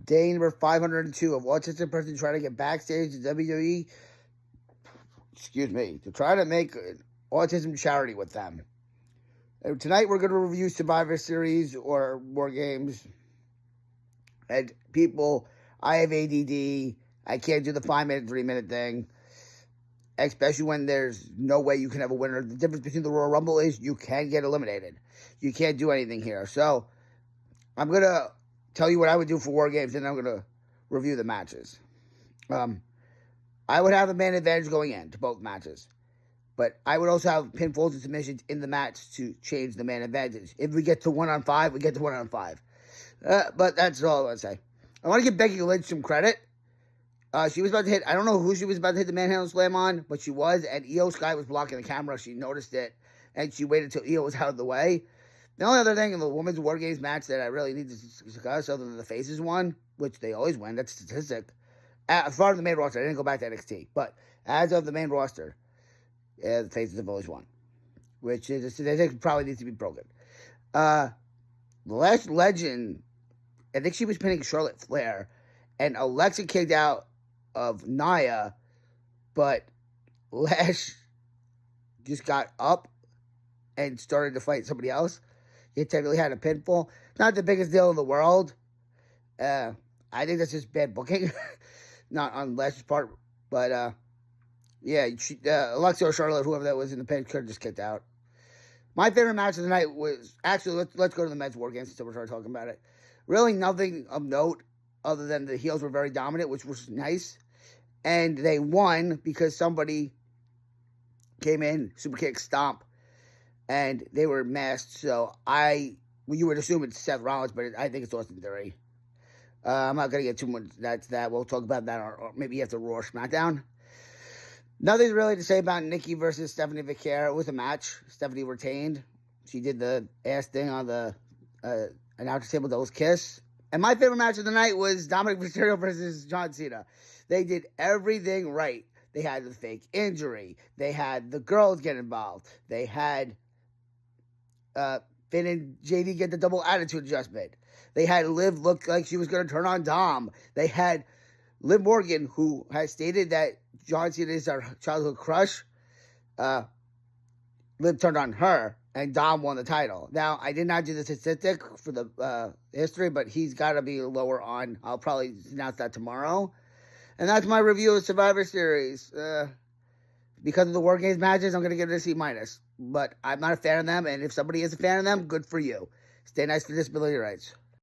day number 502 of Autistic Person trying to get backstage to WWE. Excuse me, to try to make an autism charity with them. And tonight we're going to review Survivor Series or War Games. And people, I have ADD. I can't do the 5-minute, 3-minute thing. Especially when there's no way you can have a winner. The difference between the Royal Rumble is you can get eliminated. You can't do anything here. So, I'm going to tell you what I would do for War Games, and I'm going to review the matches. I would have a man advantage going into both matches. But I would also have pinfalls and submissions in the match to change the man advantage. If we get to 1-on-5, we get to 1-on-5. But that's all I want to say. I want to give Becky Lynch some credit. She was about to hit, I don't know who she was about to hit the manhandle slam on, but she was, and Io Sky was blocking the camera. She noticed it, and she waited until Io was out of the way. The only other thing in the Women's War Games match that I really need to discuss, other than the Faces one, which they always win, that's a statistic. As far as the main roster, I didn't go back to NXT, but as of the main roster, the Faces have always won, which is a statistic probably needs to be broken. The last legend, I think she was pinning Charlotte Flair, and Alexa kicked out of Nia, but Lash just got up and started to fight somebody else. He technically had a pinfall. Not the biggest deal in the world. I think that's just bad booking. Not on Lash's part. But, yeah, Alexa or Charlotte, whoever that was in the pin, could have just kicked out. My favorite match of the night was... Actually, let's go to the men's War Games since we're starting talking about it. Really nothing of note other than the heels were very dominant, which was nice. And they won because somebody came in, superkick, stomp, and they were masked. So you would assume it's Seth Rollins, but I think it's Austin Theory. I'm not going to get too much into that. We'll talk about that, or maybe after Raw or SmackDown. Nothing really to say about Nikki versus Stephanie Vicaire. It was a match. Stephanie retained. She did the ass thing on the announcer table, Devil's Kiss. And my favorite match of the night was Dominic Mysterio versus John Cena. They did everything right. They had the fake injury. They had the girls get involved. They had Finn and JD get the double attitude adjustment. They had Liv look like she was going to turn on Dom. They had Liv Morgan, who has stated that John Cena is our childhood crush. Liv turned on her, and Dom won the title. Now, I did not do the statistic for the history, but he's got to be lower on. I'll probably announce that tomorrow. And that's my review of Survivor Series. Because of the War Games matches, I'm going to give it a C-. But I'm not a fan of them, and if somebody is a fan of them, good for you. Stay nice for disability rights.